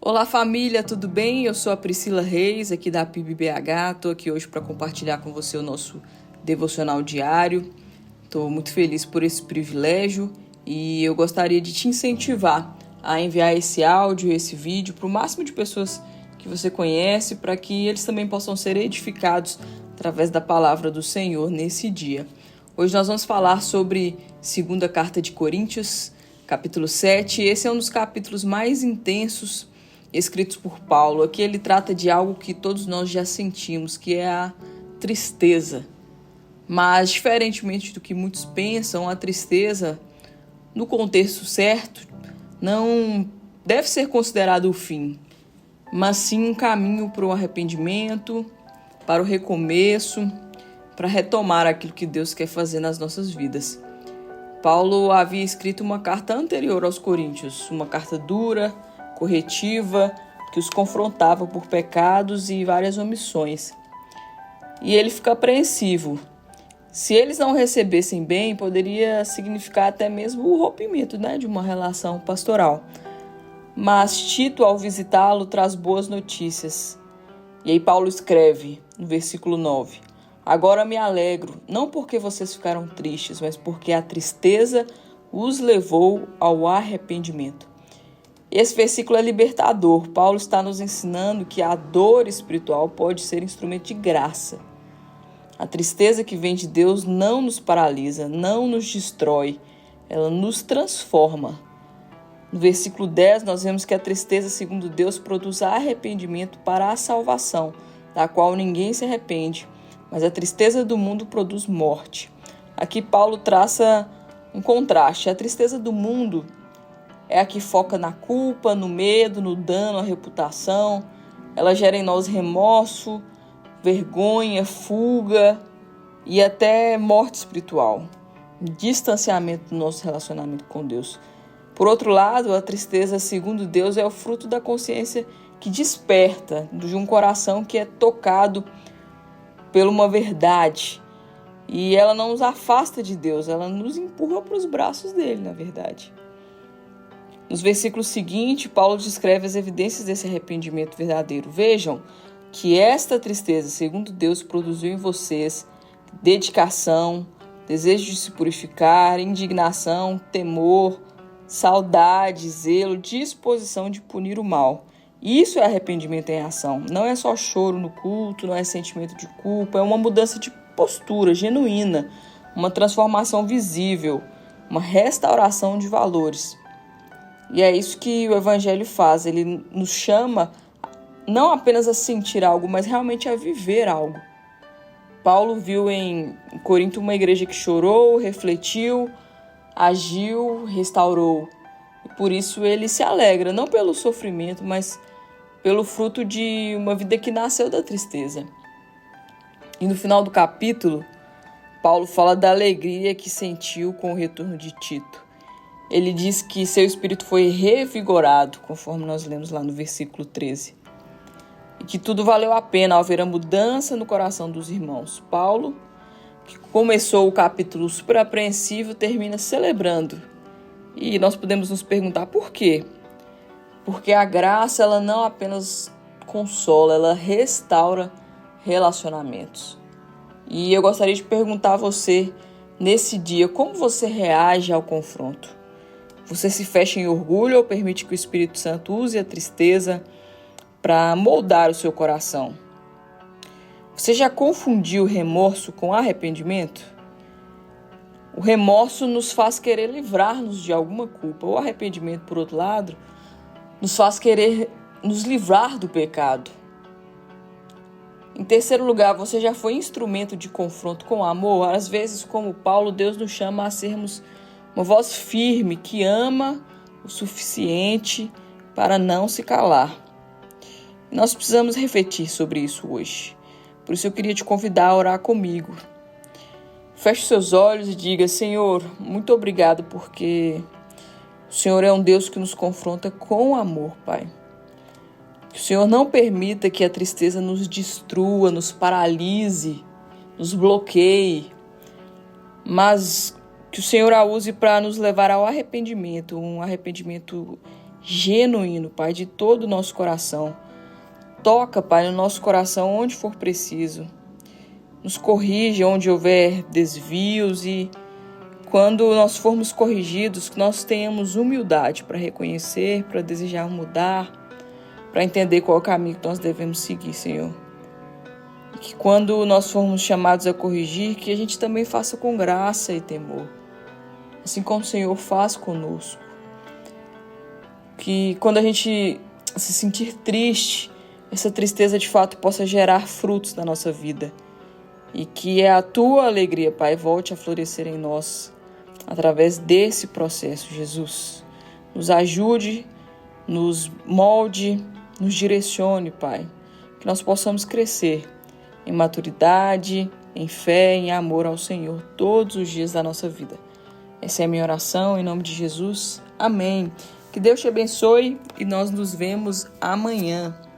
Olá família, tudo bem? Eu sou a Priscila Reis, aqui da PIB-BH. Estou aqui hoje para compartilhar com você o nosso devocional diário. Estou muito feliz por esse privilégio e eu gostaria de te incentivar a enviar esse áudio, esse vídeo para o máximo de pessoas que você conhece, para que eles também possam ser edificados através da palavra do Senhor nesse dia. Hoje nós vamos falar sobre 2ª Carta de Coríntios, capítulo 7. Esse é um dos capítulos mais intensos escritos por Paulo. Aqui ele trata de algo que todos nós já sentimos, que é a tristeza. Mas, diferentemente do que muitos pensam, a tristeza, no contexto certo, não deve ser considerado o fim, mas sim um caminho para o arrependimento, para o recomeço, para retomar aquilo que Deus quer fazer nas nossas vidas. Paulo havia escrito uma carta anterior aos Coríntios, uma carta dura, corretiva, que os confrontava por pecados e várias omissões. E ele fica apreensivo. Se eles não recebessem bem, poderia significar até mesmo o rompimento, de uma relação pastoral. Mas Tito, ao visitá-lo, traz boas notícias. E aí Paulo escreve, no versículo 9: Agora me alegro, não porque vocês ficaram tristes, mas porque a tristeza os levou ao arrependimento. Esse versículo é libertador. Paulo está nos ensinando que a dor espiritual pode ser instrumento de graça. A tristeza que vem de Deus não nos paralisa, não nos destrói, ela nos transforma. No versículo 10, nós vemos que a tristeza, segundo Deus, produz arrependimento para a salvação, da qual ninguém se arrepende, mas a tristeza do mundo produz morte. Aqui Paulo traça um contraste. A tristeza do mundo é a que foca na culpa, no medo, no dano à reputação. Ela gera em nós remorso, vergonha, fuga e até morte espiritual, distanciamento do nosso relacionamento com Deus. Por outro lado, a tristeza, segundo Deus, é o fruto da consciência que desperta de um coração que é tocado por uma verdade. E ela não nos afasta de Deus, ela nos empurra para os braços dele, na verdade. Nos versículos seguintes, Paulo descreve as evidências desse arrependimento verdadeiro. Vejam que esta tristeza, segundo Deus, produziu em vocês dedicação, desejo de se purificar, indignação, temor, saudade, zelo, disposição de punir o mal. Isso é arrependimento em ação. Não é só choro no culto, não é sentimento de culpa, é uma mudança de postura genuína, uma transformação visível, uma restauração de valores. E é isso que o Evangelho faz. Ele nos chama não apenas a sentir algo, mas realmente a viver algo. Paulo viu em Corinto uma igreja que chorou, refletiu, agiu, restaurou. E por isso ele se alegra, não pelo sofrimento, mas pelo fruto de uma vida que nasceu da tristeza. E no final do capítulo, Paulo fala da alegria que sentiu com o retorno de Tito. Ele diz que seu espírito foi revigorado, conforme nós lemos lá no versículo 13. E que tudo valeu a pena ao ver a mudança no coração dos irmãos. Paulo, que começou o capítulo super apreensivo, termina celebrando. E nós podemos nos perguntar por quê? Porque a graça, ela não apenas consola, ela restaura relacionamentos. E eu gostaria de perguntar a você, nesse dia, como você reage ao confronto? Você se fecha em orgulho ou permite que o Espírito Santo use a tristeza para moldar o seu coração? Você já confundiu remorso com arrependimento? O remorso nos faz querer livrar-nos de alguma culpa. O arrependimento, por outro lado, nos faz querer nos livrar do pecado. Em terceiro lugar, você já foi instrumento de confronto com amor? Às vezes, como Paulo, Deus nos chama a sermos uma voz firme que ama o suficiente para não se calar. Nós precisamos refletir sobre isso hoje. Por isso eu queria te convidar a orar comigo. Feche seus olhos e diga: Senhor, muito obrigado porque o Senhor é um Deus que nos confronta com amor, Pai. Que o Senhor não permita que a tristeza nos destrua, nos paralise, nos bloqueie, mas que o Senhor a use para nos levar ao arrependimento, um arrependimento genuíno, Pai, de todo o nosso coração. Toca, Pai, no nosso coração onde for preciso. Nos corrige onde houver desvios e quando nós formos corrigidos, que nós tenhamos humildade para reconhecer, para desejar mudar, para entender qual é o caminho que nós devemos seguir, Senhor. E que quando nós formos chamados a corrigir, que a gente também faça com graça e temor, assim como o Senhor faz conosco. Que quando a gente se sentir triste, essa tristeza de fato possa gerar frutos na nossa vida. E que a tua alegria, Pai, volte a florescer em nós através desse processo, Jesus. Nos ajude, nos molde, nos direcione, Pai. Que nós possamos crescer em maturidade, em fé, em amor ao Senhor todos os dias da nossa vida. Essa é a minha oração, em nome de Jesus. Amém. Que Deus te abençoe e nós nos vemos amanhã.